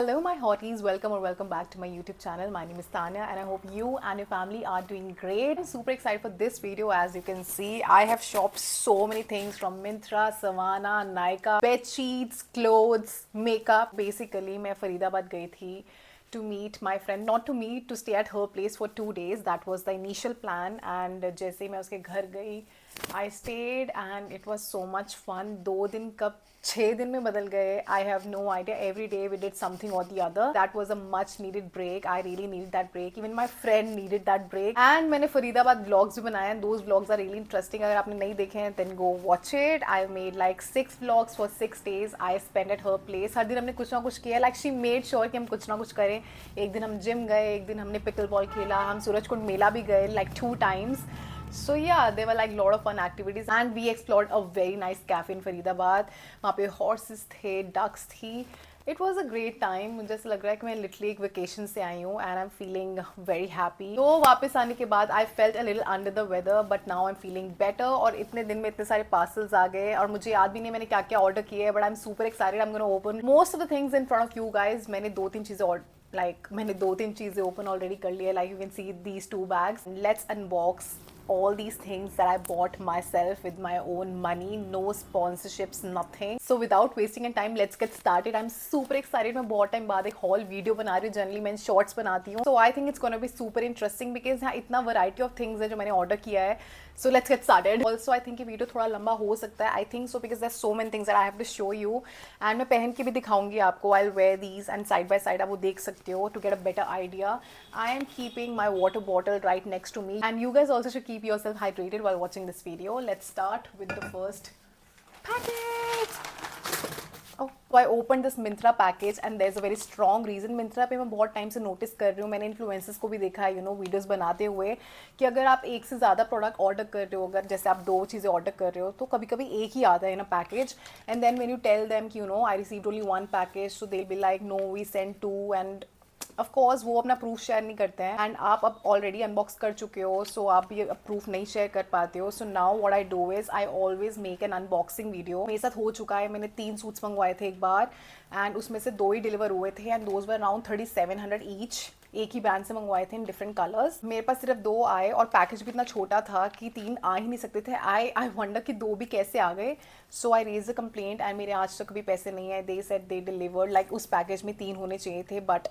Hello my hotties, welcome or welcome back to my YouTube channel. My name is Tanya and I hope you and your family are doing great. I'm super excited for this video. As you can see, I have shopped so many things from Myntra, Savannah, Nykaa, bed sheets, clothes, makeup. Basically, मैं फरीदाबाद गई थी to meet my friend, not to meet, to stay at her place for 2 days. That was the initial plan. And जैसे मैं उसके घर गई, I stayed and it was so much fun. 2 दिन कब 6 दिन में बदल गए, I have no idea. Every day we did something or the other. That was a much needed break. I really needed that break. Even my friend needed that break. And मैंने Faridabad vlogs भी बनाए हैं. Those vlogs are really interesting. अगर आपने नहीं देखे हैं then go watch it. I made like 6 vlogs for 6 days. I spent at her place. हर दिन हमने कुछ ना कुछ किया. Like she made sure कि हम कुछ ना कुछ करें. एक दिन हम जिम गए, एक दिन हमने पिकल बॉल खेला, हम सूरजकुंड मेला भी गए like 2 times. So yeah, there were like lot of fun activities and we explored a very nice cafe in Faridabad. वहाँ पे horses थे, ducks थी. It was a great time. मुझे ऐसा लग रहा है कि मैं literally एक vacation से आई हूँ and I'm feeling very happy. तो वापस आने के बाद I felt a little under the weather but now I'm feeling better. और इतने दिन में इतने सारे parcels आ गए और मुझे याद भी नहीं मैंने क्या क्या order किए हैं, but I'm super excited. I'm gonna open most of the things in front of you guys. मैंने 2-3 चीज़ें मैंने 2-3 चीज़ें open already कर ली है. Like you can see these 2 bags. Let's unbox all these things that I bought myself with my own money. No sponsorships, nothing. So without wasting any time, let's get started. I'm super excited. मैं बहुत time बाद एक haul video बना रही हूँ. Generally मैं shorts बनाती हूँ. So I think it's gonna be super interesting because यहाँ इतना variety of things है जो मैंने order किया है. So let's get started. Also I think ये video थोड़ा लंबा हो सकता है. I think so because there's so many things that I have to show you. And मैं पहन के भी दिखाऊंगी आपको. I'll wear these and side by side आप वो देख सकते हो to get a better idea. I am keeping my water bottle right next to me. And you guys also should keep yourself hydrated while watching this video. Let's start with the first package. Oh, so I opened this Myntra package and there's a very strong reason. Myntra पे मैं बहुत time से notice कर रही हूँ, मैंने influencers को भी देखा है वीडियोस बनाते हुए कि अगर आप एक से ज़्यादा प्रोडक्ट ऑर्डर कर रहे हो, अगर जैसे आप 2 चीज़ें ऑर्डर कर रहे हो तो कभी कभी एक ही आता है ना package and then when you tell them कि I received only 1 package so they be like no we send 2 and of course वो अपना प्रूफ शेयर नहीं करते हैं एंड आप अब ऑलरेडी अनबॉक्स कर चुके हो सो आप ये प्रूफ नहीं शेयर कर पाते हो. So now what I do is I always make an unboxing video. मेरे साथ हो चुका है, मैंने 3 सूट्स मंगवाए थे एक बार एंड उसमें से 2 ही डिलीवर हुए थे and those were around 3700 each. एक ही ब्रांड से मंगवाए थे इन डिफरेंट कलर्स. मेरे पास सिर्फ 2 आए और पैकेज भी इतना छोटा था कि 3 आ ही नहीं सकते थे. आई वंडर कि 2 भी कैसे आ गए. सो आई रेज अ कंप्लेंट एंड मेरे आज तक भी पैसे नहीं आए. They said they delivered like उस पैकेज में 3 होने चाहिए थे but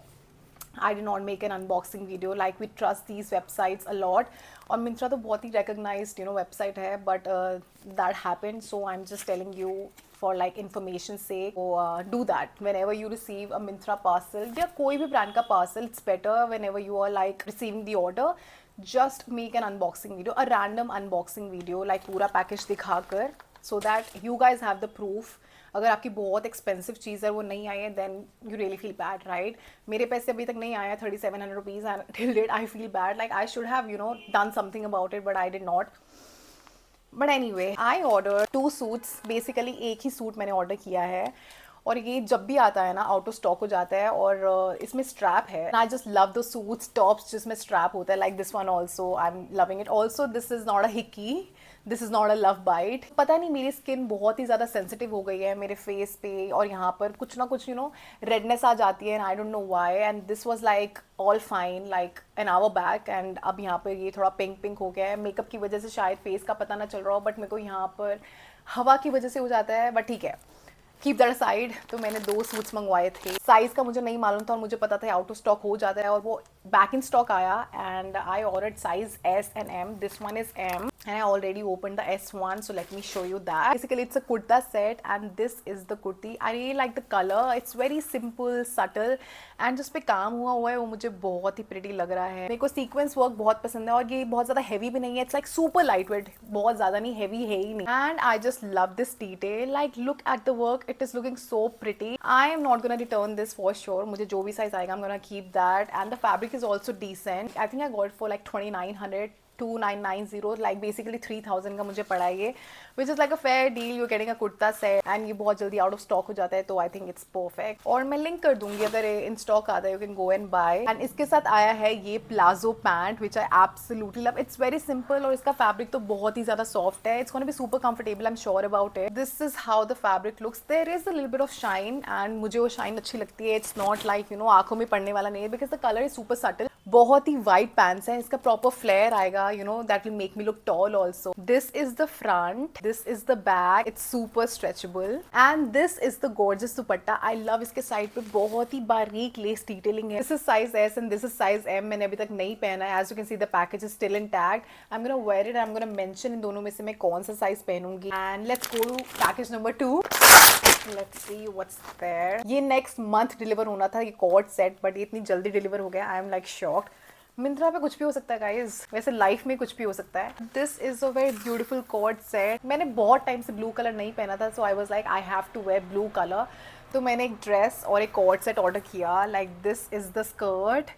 I did not make an unboxing video. Like we trust these websites a lot. और Myntra तो बहुत ही recognized website है but that happened so I'm just telling you for like information sake. So do that whenever you receive a Myntra parcel या कोई भी brand का parcel. It's better whenever you are like receiving the order. Just make an unboxing video, a random unboxing video like पूरा package दिखाकर so that you guys have the proof. अगर आपकी बहुत expensive चीज़ है वो नहीं आई है then you really feel bad right. मेरे पैसे अभी तक नहीं आया 3700 rupees and till date I feel bad like I should have done something about it but I did not. But anyway I order 2 suits. Basically एक ही suit मैंने order किया है और ये जब भी आता है ना आउट ऑफ स्टॉक हो जाता है और इसमें स्ट्रैप है. I just love the suits tops जिसमें स्ट्रैप होता है like this one also. I am loving it. Also this is not a hickey, this is not a love bite. पता नहीं मेरी स्किन बहुत ही ज़्यादा सेंसिटिव हो गई है मेरे फेस पे और यहाँ पर कुछ ना कुछ रेडनेस आ जाती है and I don't know why and this was like all fine like an hour back and अब यहाँ पर ये थोड़ा पिंक पिंक हो गया है. मेकअप की वजह से शायद फेस का पता ना चल रहा हो बट मेरे को यहाँ पर हवा की वजह से हो जाता है बट ठीक है. Keep that side. तो मैंने 2 सूट्स मंगवाए थे. साइज़ का मुझे नहीं मालूम था और मुझे पता था आउट ऑफ स्टॉक हो जाता है और वो बैक इन स्टॉक आया and I ordered size S and M. This one is M and I already opened the S1 so let me show you that. Basically it's a kurta set and this is the kurti. I really like the color. It's very simple, subtle and जिस पे काम हुआ है वो मुझे बहुत ही pretty लग रहा है. मेरे को सीक्वेंस वर्क बहुत पसंद है और ये बहुत ज़्यादा heavy भी नहीं है. It's like super lightweight. बहुत ज़्यादा नहीं, heavy है ही नहीं. And I just love this detail. Like look at the work. It is looking so pretty. I am not gonna return this for sure. मुझे जो भी size आएगा I'm gonna keep that and the fabric is also decent. I think I got it for like 2900 2990, like basically 3000 का मुझे पड़ा ये, which is like a fair deal. You're getting a kurta set and ये बहुत जल्दी out of stock हो जाता है, तो I think it's perfect. और मैं लिंक कर दूंगी अगर in stock आता है, you can go and buy. And इसके साथ आया है ये palazzo pant, which I absolutely love. It's very simple और इसका फैब्रिक तो बहुत ही ज़्यादा सॉफ्ट है. It's gonna be super comfortable, I'm sure about it. This is how the fabric looks. There is a little bit of shine and मुझे वो shine अच्छी लगती है. It's not like आँखों में पड़ने वाला नहीं है, because the color is super subtle. बहुत ही वाइड पैंट्स हैं, इसका प्रॉपर फ्लेयर आएगा, that will make me look tall also. This is the front, this is the back, it's super stretchable and this is the gorgeous dupatta. I love इसके side पे बहुत ही बारीक lace detailing है. This is size S and this is size M. मैंने अभी तक नहीं पहना है. As you can see the package is still intact. I am gonna where it, I am gonna mention in दोनों में से मैं कौन सा साइज पहनूंगी. And let's go to package number 2. Let's see what's there. ये next month डिलीवर होना था ये कॉर्ड सेट, बट ये इतनी जल्दी डिलीवर हो गया. I am like shocked. Myntra पे कुछ भी हो सकता है गाइज, वैसे लाइफ में कुछ भी हो सकता है. This is a very beautiful coord set. मैंने बहुत टाइम से ब्लू कलर नहीं पहना था, so I was like I have to wear blue colour. तो मैंने एक ड्रेस और एक कॉर्ड सेट ऑर्डर किया. Like this is the skirt,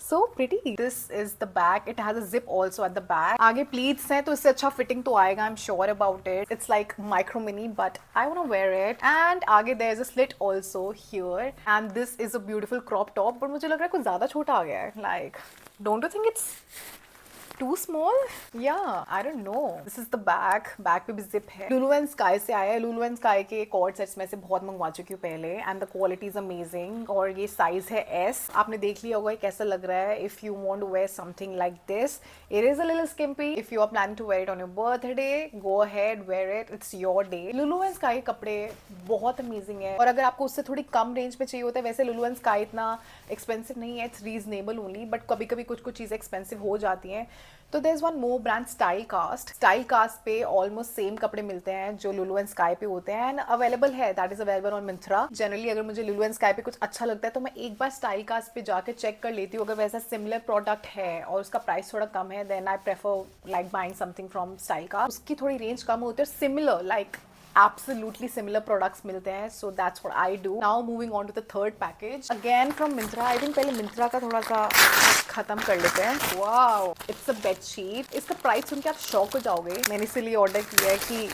so pretty. This is the back. It has a zip also at the back. आगे pleats हैं तो इससे अच्छा fitting तो आएगा. I'm sure about it. It's like micro mini, but I wanna wear it. And आगे there's a slit also here. And this is a beautiful crop top. but मुझे लग रहा है कुछ ज़्यादा छोटा आ गया है. Like, don't you think it's too small? Yeah, I don't know. This is the back. Back पे भी zip है. Lulu and Sky से आया है. Lulu and Sky के कॉर्ड सेट्स में से बहुत मंगवा चुकी हूँ पहले, and the quality is amazing. और ये साइज है S. आपने देख लिया होगा कैसा लग रहा है. If you want to wear something like this, it is a little skimpy. If you are planning to wear it on your birthday, go ahead, wear it. It's your day. Lulu and Sky के कपड़े बहुत amazing है. और अगर आपको उससे थोड़ी कम range में चाहिए होता है, वैसे Lulu and Sky इतना एक्सपेंसिव नहीं है. It's reasonable only, but कभी कभी कुछ कुछ चीज़ें एक्सपेंसिव हो जाती हैं. तो there is one more brand, style cast. Style cast पे ऑलमोस्ट सेम कपड़े मिलते हैं जो लुलू एंड स्काई पे होते हैं, एंड अवेलेबल है. That is available on Myntra. Generally अगर मुझे लुलू एंड स्काई पे कुछ अच्छा लगता है तो मैं एक बार स्टाइल कास्ट पे जाके चेक कर लेती हूँ. अगर वैसा सिमिलर प्रोडक्ट है और उसका प्राइस थोड़ा कम है, then I prefer like buying something from style cast. उसकी थोड़ी रेंज कम होती है, similar like absolutely similar products मिलते हैं. so that's what I do. now moving on to the third package again from Myntra. I think पहले Myntra का थोड़ा सा खत्म कर लेते हैं. wow, it's a bed sheet. इसका प्राइस सुन के आप शॉक हो जाओगे. मैंने इसीलिए ऑर्डर किया है कि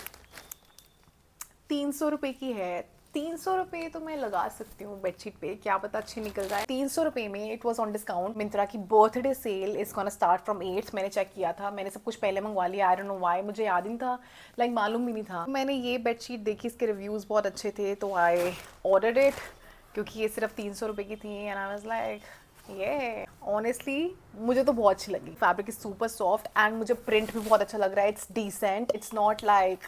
300 रुपये की है. 300 रुपये तो मैं लगा सकती हूँ बेडशीट पे, क्या पता अच्छी निकल जाए. 300 रुपये में it was on discount. Myntra की birthday sale is gonna start from 8th. मैंने चेक किया था, मैंने सब कुछ पहले मंगवा लिया. आई डोंट नो व्हाई, मुझे याद ही नहीं था, लाइक मालूम भी नहीं था. मैंने ये बेडशीट देखी, इसके रिव्यूज़ बहुत अच्छे थे, तो आई ऑर्डर्ड इट क्योंकि ये सिर्फ 300 रुपये की थी. एंड आई वाज लाइक ये ऑनेस्टली मुझे तो बहुत अच्छी लगी. Fabric is super soft and मुझे प्रिंट भी बहुत अच्छा लग रहा है. It's decent, it's not like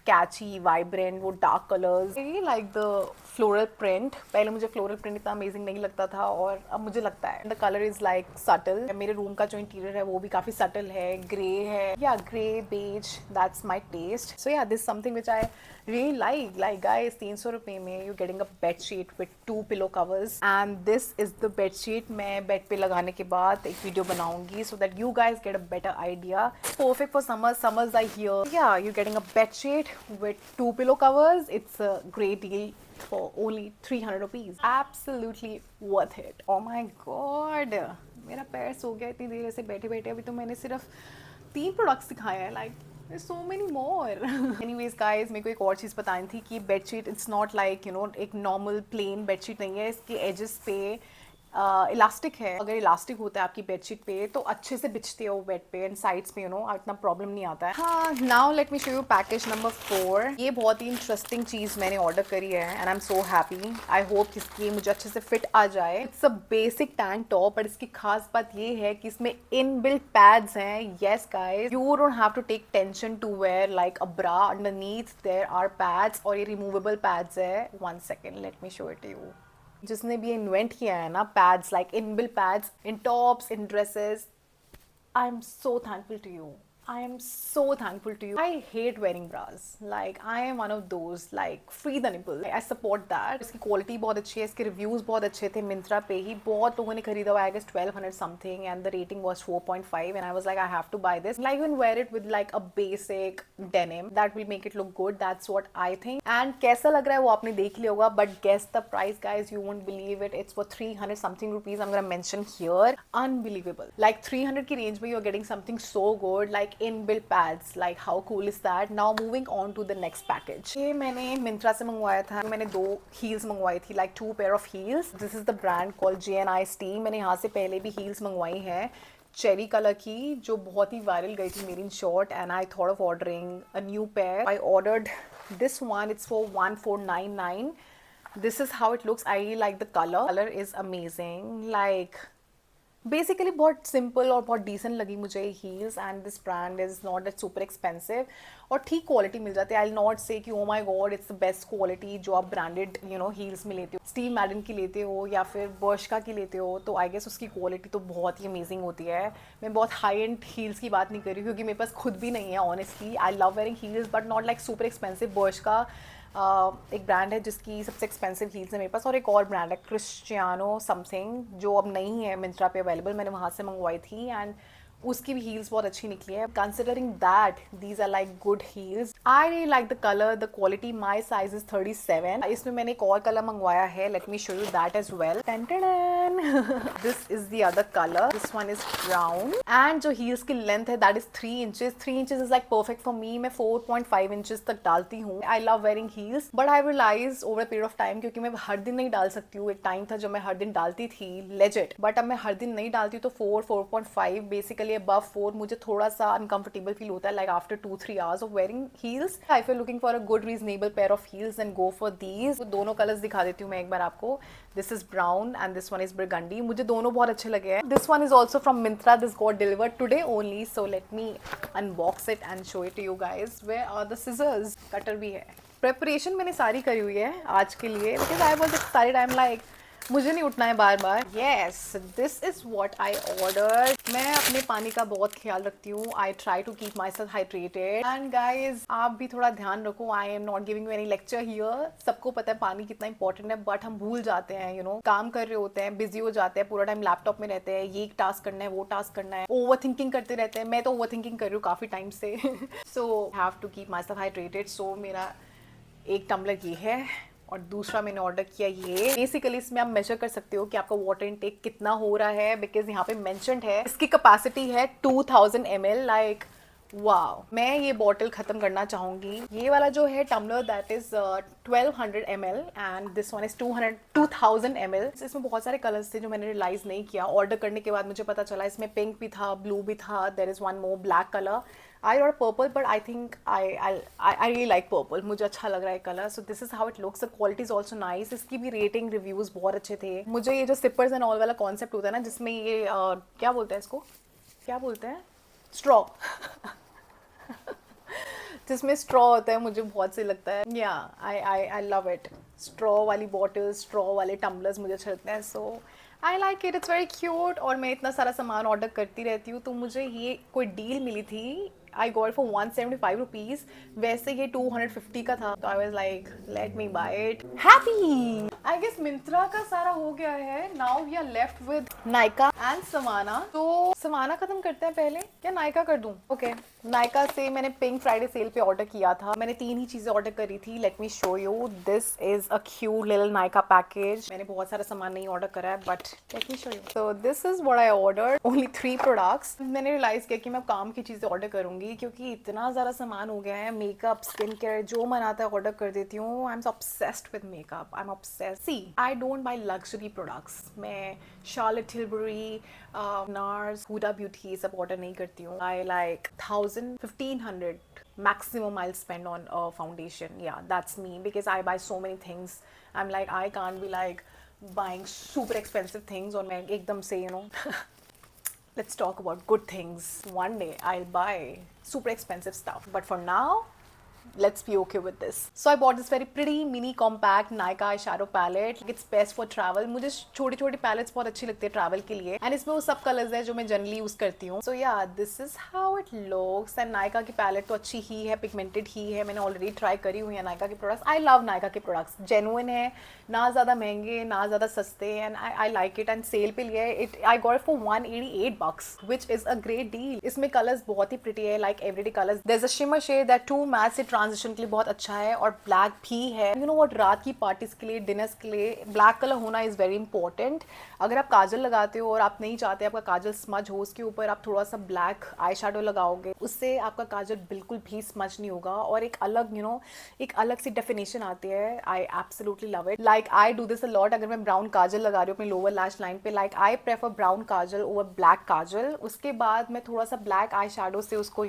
catchy vibrant वो dark colours. Like the floral print. पहले मुझे फ्लोरल प्रिंट इतना अमेजिंग नहीं लगता था और अब मुझे लगता है. The colour is like subtle. मेरे रूम का जो इंटीरियर है वो भी काफी सटल है, ग्रे है. या grey beige, that's my taste. So yeah this something which I really like guys. 300 रुपये में you're getting a bed sheet with 2 pillow covers and this is the bed sheet. मैं बेड पे लगाने के बाद एक वीडियो बनाऊंगी so that you guys get a better idea. Perfect for summer. Summers are here. Yeah, you're getting a bed sheet with 2 pillow covers. It's a great deal for only 300 rupees. Absolutely worth it. Oh my god, मेरा पैर सो गया इतनी देर से बैठे बैठे. अभी तो मैंने सिर्फ 3 प्रोडक्ट्स दिखाए हैं. Like There's so many more. Anyways guys, मेरे को एक और चीज़ बतानी थी कि बेडशीट इट्स नॉट लाइक एक नॉर्मल प्लेन बेडशीट नहीं है. इसके एजेस पे इलास्टिक है. अगर इलास्टिक होता है आपकी बेडशीट पे तो अच्छे से बिछते हो बेड पे एंड साइड्स पे इतना प्रॉब्लम नहीं आता है. हाँ, now let me show you package number 4. ये बहुत ही इंटरेस्टिंग चीज़ मैंने ऑर्डर करी है and I am so happy. I hope कि मुझे अच्छे से फिट आ जाए. It's a basic tank top, but इसकी खास बात ये है कि इसमें इनबिल्ट पैड्स हैं. Yes guys, you don't have to take tension to wear like a bra. Underneath there are pads और ये रिमूवेबल पैड्स है. 1 second, let me show it you. जिसने भी इन्वेंट किया है ना pads, like inbuilt pads in tops, in dresses, I am so thankful to you. I am so thankful to you. I hate wearing bras. Like I am one of those like free the nipple. I support that. इसकी quality बहुत अच्छी है, इसके reviews बहुत अच्छे थे मिंत्रा पे ही, बहुत लोगों ने खरीदा हुआ, I guess 1200 something and the rating was 4.5 and I was like I have to buy this. Like you can wear it with like a basic denim that will make it look good. That's what I think. And कैसा लग रहा है वो आपने देख लिया होगा, but guess the price guys, you won't believe it. It's for 300 something rupees. I'm gonna mention here. Unbelievable. Like 300 की range में you're getting something so good. Like inbuilt pads. Like how cool is that? Now moving on to the next package. ये मैंने मिंत्रा से मंगवाया था. मैंने 2 heels मंगवाई थी, like 2 pair of heels. This is the brand called JNI Steam. मैंने यहाँ से पहले भी heels मंगवाई हैं चेरी कलर की, जो बहुत ही वायरल गई थी मेरी in short, and I thought of ordering a new pair. I ordered this one. It's for 1499. This is how it looks. I like the colour is amazing. Like basically बहुत simple और बहुत decent लगी मुझे heels, and this brand is not that super expensive और ठीक quality मिल जाती है. I will not से कि oh my God it's the best quality जो आप ब्रांडेड हील्स में लेते हो, स्टीव मैडन की लेते हो या फिर बर्शका की लेते हो, तो आई गेस उसकी क्वालिटी तो बहुत ही अमेजिंग होती है. मैं बहुत हाई एंड हील्स की बात नहीं कर रही क्योंकि मेरे पास खुद भी नहीं है honestly. I love wearing heels but not like super expensive. Bershka एक ब्रांड है जिसकी सबसे एक्सपेंसिव हील्स है मेरे पास, और एक और ब्रांड है क्रिस्टियानो समथिंग जो अब नहीं है मिंत्रा पे अवेलेबल. मैंने वहाँ से मंगवाई थी एंड उसकी भी हील्स बहुत अच्छी निकली है. Considering that these are like good heels, I really like the colour, the quality. My size is 37. इसमें मैंने एक और कलर मंगवाया है. Let me show you that as well. This is the other colour. This one is brown and जो heels की लेंथ है that is 3 inches. 3 inches is like perfect for me. मैं 4.5 इंचेस तक डालती हूँ. I love wearing heels but I realise over period of time, क्योंकि मैं हर दिन नहीं डाल सकती हूँ. एक टाइम था जब मैं हर दिन डालती थी लेजिट, बट अब मैं हर दिन नहीं डालती हूँ. तो 4.5 बेसिकली अबव 4 मुझे थोड़ा सा अनकंफर्टेबल फील होता है. Like after 2-3 hours of wearing heels, I feel looking for a good reasonable pair of heels and go for these. दोनों कलर्स दिखा देती हूँ मैं एक बार आपको. This is brown and this one is burgundy. मुझे दोनों बहुत अच्छे लगे हैं. This one is also from Myntra. This got delivered today only, so let me unbox it and show it to you guys. Where are the scissors. Cutter भी है. Preparation मैंने सारी करी हुई है आज के लिए बिकॉज आई वॉज सारी टाइम लाइक मुझे नहीं उठना है बार बार. Yes, this is what I order. मैं अपने पानी का बहुत ख्याल रखती हूँ. I try to keep myself hydrated and guys आप भी थोड़ा ध्यान रखो. I am not giving you any lecture here. सबको पता है पानी कितना इंपॉर्टेंट है, बट हम भूल जाते हैं. काम कर रहे होते हैं, बिजी हो जाते हैं, पूरा टाइम लैपटॉप में रहते हैं, ये टास्क करना है, वो टास्क करना है, ओवर थिंकिंग करते रहते हैं. मैं तो ओवर थिंकिंग कर रही हूँ काफी टाइम से. So have to keep myself hydrated. So मेरा एक टम्बलर ये है और दूसरा मैंने ऑर्डर किया ये. बेसिकली इसमें आप मेजर कर सकते हो कि आपका वाटर इनटेक कितना हो रहा है, बिकॉज यहाँ पे मेंशन्ड है. इसकी कैपेसिटी है 2000 ml. लाइक वाओ, मैं ये बॉटल खत्म करना चाहूंगी. ये वाला जो है tumbler that is 1200 ml and this one is 2000 ml. इसमें बहुत सारे कलर्स थे जो मैंने रियलाइज नहीं किया. ऑर्डर करने के बाद मुझे पता चला इसमें पिंक भी था, ब्लू भी था, there is one more black colour. I ordered purple, but I think I really like purple. मुझे अच्छा लग रहा है colour. So this is how it looks. The quality is also nice. इसकी भी रेटिंग रिव्यूज बहुत अच्छे थे. मुझे ये जो सिपर्स एंड ऑल वाला कॉन्सेप्ट होता है ना, जिसमें ये क्या बोलते हैं इसको, क्या बोलते हैं, स्ट्रॉ जिसमें स्ट्रॉ होता है, मुझे बहुत सही लगता है. Yeah I love it. Straw वाली बॉटल्स, स्ट्रॉ वाले टम्बलर्स मुझे अच्छे लगते हैं. So I like it. It's very cute. और मैं इतना सारा सामान ऑर्डर करती रहती हूँ, तो मुझे ये कोई डील मिली थी. I got for 175 rupees. वैसे ये 250 का था, तो I was like let me buy it. Happy. I guess Myntra का सारा हो गया है. Now we are left with Nykaa and Savana. तो सवाना खत्म करते हैं पहले, या नायका कर दूं? ओके. नायका से मैंने पिंक फ्राइडे सेल पे ऑर्डर किया था. मैंने 3 ही चीजें ऑर्डर करी थी. Late me show you. This is a cute little Nykaa package. मैंने बहुत सारा सामान नहीं ऑर्डर करा है, but let me show you. So this is what I ordered. Only 3 products. मैंने रियलाइज किया कि मैं काम की चीजें ऑर्डर करूंगी क्योंकि इतना ज़्यादा सामान हो गया है. मेकअप, स्किन केयर, जो मन आता है ऑर्डर कर देती हूँ. I am obsessed with makeup. I am obsessed. See, I don't buy luxury products. मैं Charlotte Tilbury, Nars, Huda Beauty सब ऑर्डर नहीं करती हूँ. I like 1500 maximum I'll spend on a foundation. Yeah, that's me because I buy so many things. I'm like, I can't be like buying super expensive things और मैं एकदम से let's talk about good things. One day I'll buy super expensive stuff, but for now let's be okay with this. So I bought this very pretty mini compact Nykaa eyeshadow palette. It's best for travel. मुझे छोटी छोटी palettes बहुत अच्छी लगती है travel के लिए, and इसमें वो सब colors है जो मैं generally use करती हूँ. So yeah, this is how it looks. And Nykaa की palette तो अच्छी ही है, pigmented ही है. मैंने already try करी हुई है Nykaa के products. I love Nykaa के products. Genuine है, ना ज़्यादा महंगे, ना ज़्यादा सस्ते, and I like it. And sale पे लिया है. I got it for $188, which is a great deal. इसमें colors बहुत ही pretty है, like everyday colors. There's a shimmer shade that too matte से ट्रांजिशन के लिए बहुत अच्छा है, और ब्लैक भी है. यू नो व्हाट, रात की पार्टीज के लिए, डिनर्स के लिए ब्लैक कलर होना इज़ वेरी इंपॉर्टेंट. अगर आप काजल लगाते हो और आप नहीं चाहते आपका काजल स्मज हो, उसके ऊपर आप थोड़ा सा ब्लैक आई शेडो लगाओगे, उससे आपका काजल बिल्कुल भी स्मज नहीं होगा और एक अलग एक अलग सी डेफिनेशन आती है. I absolutely love it. Like I do this a lot. अगर मैं ब्राउन काजल लगा रही हूँ अपनी लोअर लैश लाइन पे, like I prefer brown kajal over black kajal. उसके बाद मैं थोड़ा सा ब्लैक आई शेडो से उसको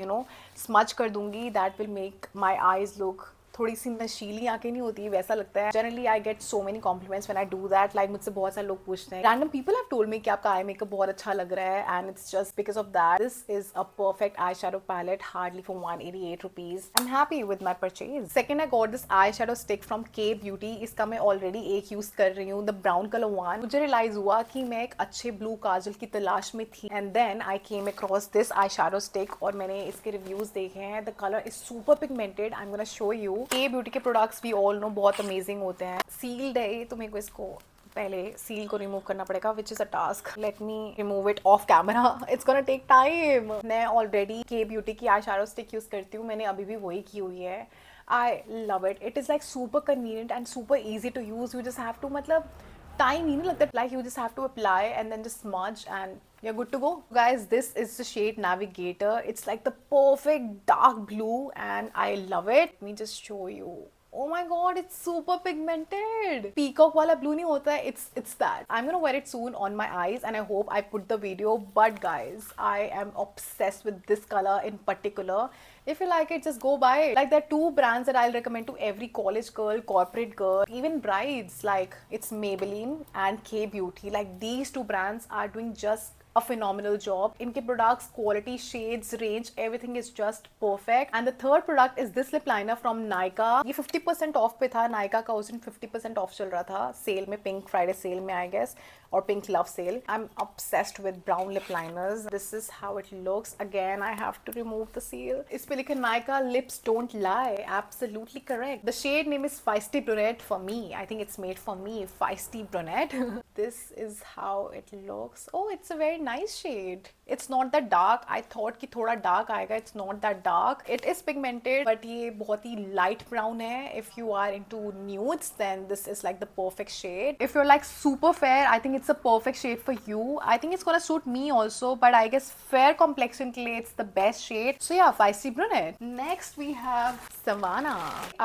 स्मज कर दूंगी. That will make my eyes look थोड़ी सी नशीली आंखें नहीं होती, वैसा लगता है. Generally I get so many compliments when I do that. Like मुझसे बहुत सारे लोग पूछते हैं, random people have told me कि आपका आई मेकअप बहुत अच्छा लग रहा है, and it's just because of that. This is a perfect eye shadow palette, hardly for $188. I am happy with my purchase. Second, I got this eye shadow stick from के beauty. इसका मैं already एक use कर रही हूँ, the brown colour one. मुझे realise हुआ कि मैं एक अच्छे ब्लू काजल की तलाश में थी, and then I came across this eye shadow stick, और मैंने इसके रिव्यूज देखे हैं. The colour is super pigmented. I am gonna show you. Kay beauty के प्रोडक्ट्स वी ऑल नो बहुत अमेजिंग होते हैं. सील्ड है तो मेरे को इसको पहले सील को रिमूव करना पड़ेगा, which is a task. Let me remove it off camera. It's gonna take time. मैं ऑलरेडी के ब्यूटी की आई शेडो स्टिक यूज करती हूँ, मैंने अभी भी वही की हुई है. I love it. It is like super convenient and super easy to use. You just have to, मतलब टाइम ही नहीं लगता. Like you just have to apply and then just smudge and you're good to go. Guys, this is the shade Navigator. It's like the perfect dark blue and I love it. Let me just show you. Oh my god, it's super pigmented. Peacock wala blue nahi hota hai. It's that. I'm gonna wear it soon on my eyes and I hope I put the video. But guys, I am obsessed with this color in particular. If you like it, just go buy it. Like, there are two brands that I'll recommend to every college girl, corporate girl, even brides. Like, it's Maybelline and K Beauty. Like, these two brands are doing just a phenomenal job. इनके products, quality, shades, range, everything is just perfect. And the third product is this lip liner from Nykaa. ये 50% off पे था. Nykaa का उस दिन 50% off चल रहा था सेल में, पिंक फ्राइडे सेल में I guess, और pink love sale. I'm obsessed with brown lip liners. This is how it looks. Again, I have to remove the seal. इस पे लिखे Nykaa lips don't lie. Absolutely correct. The shade name is Feisty Brunette for me. I think it's made for me. Feisty Brunette. This is how it looks. Oh, it's a very nice shade. It's not that dark. I thought कि थोड़ा dark आएगा. It's not that dark. It is pigmented, but ये बहुत ही light brown है. If you are into nudes, then this is like the perfect shade. If you're like super fair, I think it's a perfect shade for you. I think it's gonna suit me also, but I guess fair complexion के लिए it's the best shade. So yeah, Feisty Brunette. Next we have Savannah.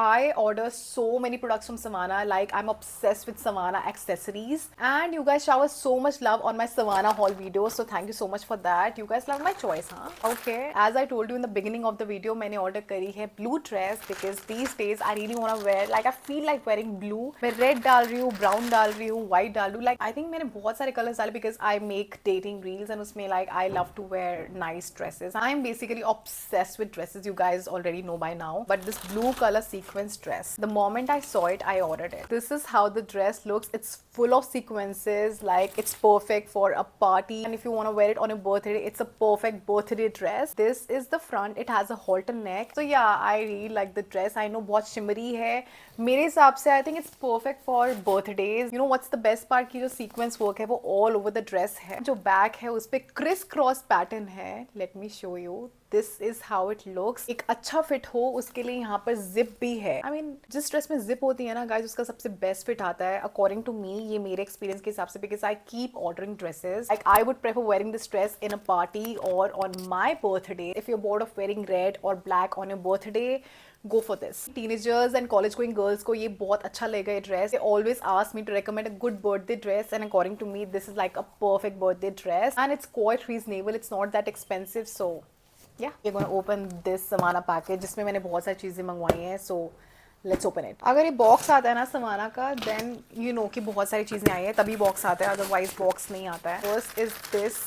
I order so many products from Savannah. Like, I'm obsessed with Savannah accessories, and you guys shower so much love on my Savannah haul videos. So thank you so much for that. You guys love my choice, huh? Okay. As I told you in the beginning of the video, मैंने order करी है blue dress because these days I really wanna wear, like I feel like wearing blue. मैं red डाल रही हूँ, brown डाल रही हूँ, white डाल रही हूँ. Like I think मैंने बहुत सारे colors डाले because I make dating reels and उसमें like I love to wear nice dresses. I am basically obsessed with dresses. You guys already know by now. But this blue color sequence dress, the moment I saw it, I ordered it. This is how the dress looks. It's full of sequences. Like, it's perfect for a party, and if you want to wear it on a birthday, it's a perfect birthday dress. This is the front. It has a halter neck. So yeah, I really like the dress. I know बहुत shimmery है. मेरे हिसाब से I think it's perfect for birthdays. You know what's the best part? कि जो sequence work है वो all over the dress है. जो back है उस पे criss cross pattern है. Let me show you. This is how it looks. एक अच्छा fit हो उसके लिए यहाँ पर zip भी है. I mean, जिस dress में zip होती है ना guys, उसका सबसे best fit आता है according to me. ये मेरे experience के हिसाब से, because I keep ordering dresses. Like, I would prefer wearing this dress in a party or on my birthday. If you're bored of wearing red or black on your birthday, go for this. Teenagers and college going girls को ये बहुत अच्छा लगेगा ये dress. They always ask me to recommend a good birthday dress, and according to me, this is like a perfect birthday dress, and it's quite reasonable. It's not that expensive, so yeah. We're gonna open this Savannah package जिसमें मैंने बहुत सारी चीज़ें मंगवाई हैं. So let's open it. अगर ये box आता है ना Savannah का, then you know कि बहुत सारी चीज़ें आई हैं, तभी बॉक्स आता है, otherwise बॉक्स नहीं आता है. First is this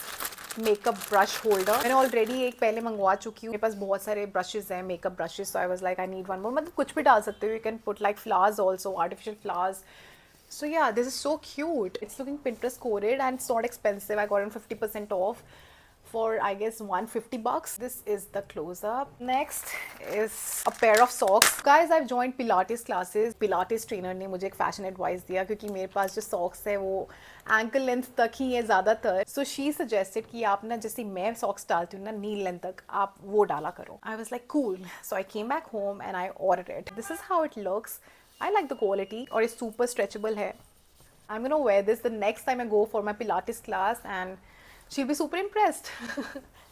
makeup brush holder. मैंने ऑलरेडी एक पहले मंगवा चुकी हूँ, मेरे पास बहुत सारे ब्रशेज हैं, makeup brushes, so I was like I need one more. मतलब कुछ भी डाल सकते हो, you can put like flowers also, artificial flowers. So yeah, this is so cute. It's looking Pinterest coded and it's not expensive. I got it 50% off for I guess 150 bucks. This is the close up. Next is a pair of socks. Guys, I've joined Pilates classes. Pilates trainer ने मुझे एक fashion advice दिया क्योंकि मेरे पास जो socks है वो ankle length तक ही है ज़्यादातर. So she suggested कि आप ना जैसे मैं socks डालती हूँ ना knee length तक आप वो डाला करो. I was like cool. So I came back home and I ordered it. This is how it looks. I like the quality और ये super stretchable है. I'm gonna wear this the next time I go for my Pilates class and she'll be super impressed.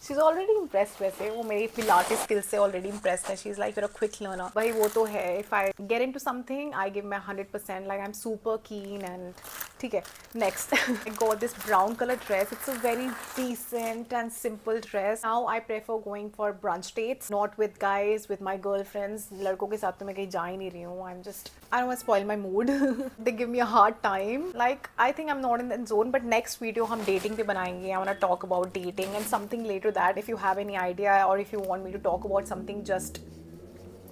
She's already impressed वैसे, वो मेरी Pilates skills से already impressed है. She's like you're a quick learner. भाई वो तो है. If I get into something, I give my 100%. Like I'm super keen and ठीक है. Next, I got this brown color dress. It's a very decent and simple dress. Now I prefer going for brunch dates, not with guys, with my girlfriends. लड़कों के साथ तो मैं कहीं जा ही नहीं रही हूँ. I don't want to spoil my mood. They give me a hard time. Like I think I'm not in that zone. But next video हम dating पे बनाएंगे. I want to talk about dating and something later that. If you have any idea or if you want me to talk about something, just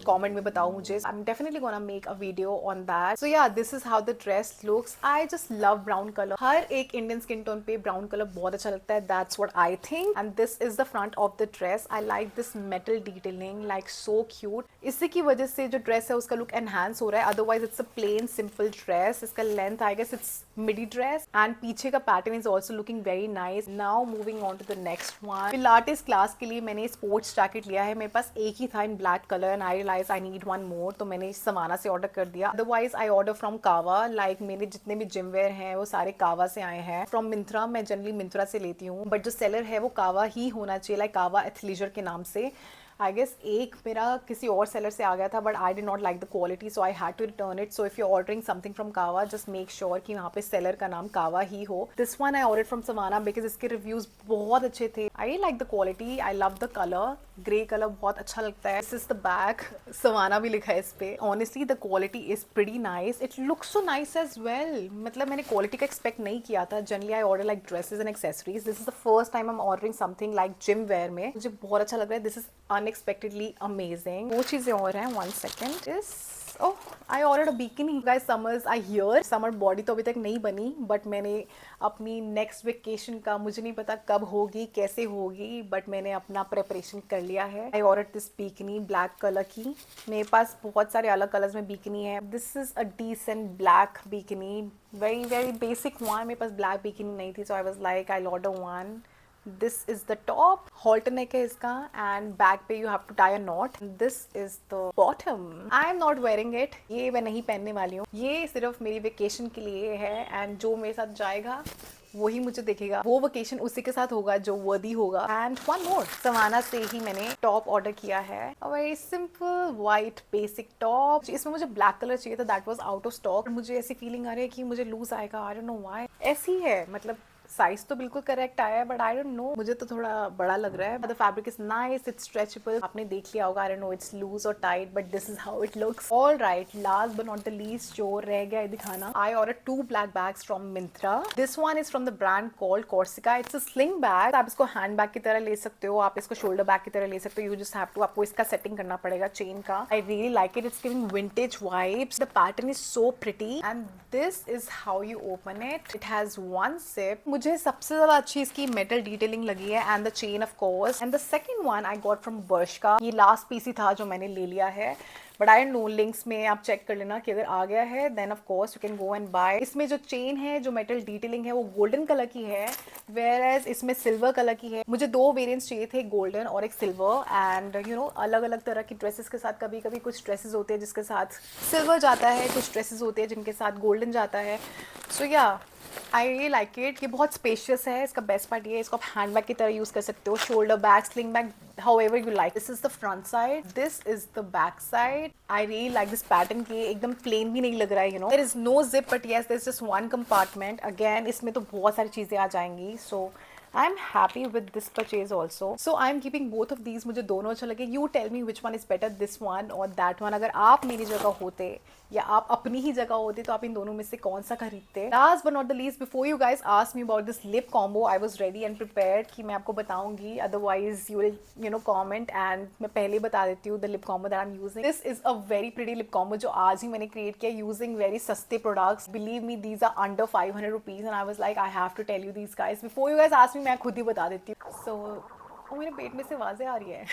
comment में बताओ मुझे. I'm definitely gonna make a video on that. So yeah, this is how the dress looks. I just love brown color. हर एक Indian skin tone पे brown color बहुत अच्छा लगता है. That's what I think. And this is the front of the dress. I like this metal detailing, like so cute. इसी की वजह से जो dress है उसका look enhance हो रहा है. Otherwise it's a plain simple dress. इसका length I guess it's midi dress. And पीछे का pattern is also looking very nice. Now moving on to the next one. Pilates class के लिए मैंने sports jacket लिया है. मेरे पास एक ही था in black color and I realized I need one more, तो मैंने समाना से ऑर्डर कर दिया. Otherwise I order from Kawa. Like मेरे जितने भी जिम वेयर हैं वो सारे कावा से आए हैं. From Myntra, मैं जनरली मिंत्रा से लेती हूँ, बट जो सेलर है वो कावा ही होना चाहिए, लाइक कावा एथलीजर के नाम से. I guess एक मेरा किसी और सेलर से आ गया था, but I did not like the quality, so I had to return it. So if you're ordering something from Kawa, just make sure कि वहाँ पे सेलर का नाम कावा ही हो. This one I ordered from Savannah because इसके reviews बहुत अच्छे थे. I like the quality, I love the color. Grey colour बहुत अच्छा लगता है. This is the back. Savannah भी लिखा है इस पे. Honestly, the quality is pretty nice. It looks so nice as well. मतलब मैंने quality का expect नहीं किया था. Generally I order like dresses and accessories. This is the first time I'm ordering something like gym wear में. मुझे बहुत अच्छा लग रहा है. This is unexpectedly amazing. दो चीज़ें और हैं. One second. Oh, I ordered a bikini. Guys, summers are here. Summer body तो अभी तक नहीं बनी, but मैंने अपनी next vacation का मुझे नहीं पता कब होगी, कैसे होगी, but मैंने अपना preparation कर लिया है. I ordered this bikini black color की. मेरे पास बहुत सारे अलग colors में bikini है. This is a decent black bikini. Very basic one. मेरे पास black bikini नहीं थी, so I was like I'll order one. This is the top. Halter neck है इसका and back पे you have to tie a knot. This is the bottom. I am not wearing it. ये मैं नहीं पहनने वाली हूँ. ये सिर्फ मेरी vacation के लिए है and जो मेरे साथ जाएगा वही मुझे देखेगा. वो वेकेशन उसी के साथ होगा जो वर्दी होगा. एंड वन मोर, समाना से ही मैंने टॉप ऑर्डर किया है. A very simple white basic top. इसमें मुझे ब्लैक कलर चाहिए था, that was out of stock. मुझे ऐसी फीलिंग आ रही है कि मुझे लूज आएगा. आई डोंट नो व्हाई. ऐसी है, मतलब साइज तो बिल्कुल करेक्ट आया है, बट आई डोंट नो, मुझे तो थोड़ा बड़ा लग रहा है. The fabric is nice, it's stretchable. आपने देख लिया होगा, I don't know it's loose और tight, but this is how it looks. Alright, last but not the least जो रह गया है दिखाना. I order 2 black bags from Myntra. This one is from the brand called Corsica. It's a sling bag. आप इसको hand bag की तरह ले सकते हो, आप इसको शोल्डर बैग की तरह ले सकते हो. यू जस्ट हैव टू, आपको इसका सेटिंग करना पड़ेगा चेन का. I really like it. It's giving vintage vibes. The pattern is so pretty and this is how you open it. It has one zip. मुझे सबसे ज्यादा अच्छी इसकी मेटल डिटेलिंग लगी है and the chain of course. And the second one I got from Bershka. ये last piece ही था जो मैंने ले लिया है, बट आई नो लिंक्स में आप चेक कर लेना कि अगर आ गया है then of course you can go and buy. इसमें जो चेन है, जो मेटल डिटेलिंग है, वो गोल्डन कलर की है, वेयर एज इसमें सिल्वर कलर की है. मुझे 2 वेरिएंट्स चाहिए थे, गोल्डन और एक सिल्वर. एंड यू नो, अलग अलग तरह की ड्रेसेस के साथ कभी कभी कुछ ड्रेसेस होते हैं जिसके साथ सिल्वर जाता है, कुछ ड्रेसेस होते हैं जिनके साथ गोल्डन जाता है. सो या आई रियली लाइक इट. ये बहुत स्पेशियस है. इसका बेस्ट पार्ट ये है, इसको आप हैंड बैग की तरह यूज कर सकते हो, shoulder bag, sling bag, however you like. This is the front side. This is the back side. I really like this pattern कि एकदम plain भी नहीं लग रहा है. You know, there is no zip, but yes, there's just one compartment. Again, इसमें तो बहुत सारी चीजें आ जाएंगी. So I'm happy with this purchase also. So I'm keeping both of these. मुझे दोनों अच्छे लगे. You tell me which one is better, this one or that one. अगर आप मेरी जगह होते या आप अपनी ही जगह होते तो आप इन दोनों में से कौन सा खरीदते? Last but not the least, before you guys ask me about this lip combo, I was ready and prepared कि मैं आपको बताऊंगी. Otherwise you will comment, and मैं पहले बता देती हूँ the lip combo that I'm using. This is a very pretty lip combo जो आज ही मैंने create किया using very सस्ते products. Believe me, these are under 500 rupees, and I was like, I have to tell you these guys. Before you guys ask me, मैं खुद ही बता देती हूँ. So मेरे पेट में से आवाजें आ रही है.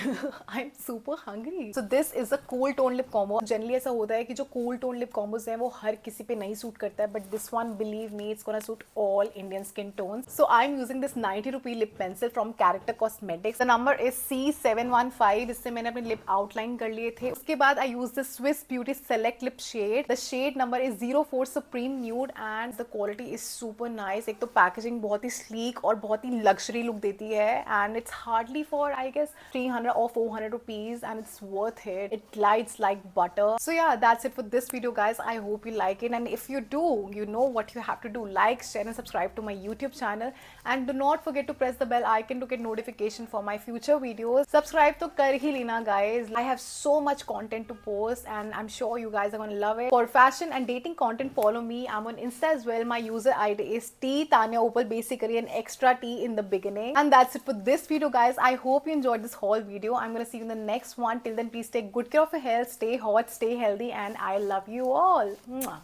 I am super hungry. So this is a cool tone lip combo. Generally ऐसा होता है कि जो कूल टोन लिप कॉम्बोज हैं वो हर किसी पे नहीं सूट करता है, but this one believe me it's gonna suit all Indian skin tones. So I am using this 90 rupee lip pencil from Character Cosmetics. The number is C715. इससे मैंने अपने लिप आउटलाइन कर लिए थे. उसके बाद I use the Swiss Beauty select lip shade. The shade number is 04 supreme nude, and the quality is super nice. एक तो पैकेजिंग बहुत ही स्लीक और बहुत ही लग्जरी लुक देती है, and it's hardly for I guess 300 or 400 rupees, and it's worth it. It glides like butter. So yeah, that's it for this video guys. I hope you like it, and if you do, you know what you have to do. Like, share and subscribe to my YouTube channel, and do not forget to press the bell icon to get notification for my future videos. Subscribe to kar hi lena guys. I have so much content to post, and I'm sure you guys are gonna love it. For fashion and dating content, follow me. I'm on Insta as well. My user ID is T Tanya Opal, basically an extra T in the beginning. And that's it for this video guys. I hope you enjoyed this whole video. I'm gonna see you in the next one. Till then, please take good care of your health, stay hot, stay healthy, and I love you all. Mwah.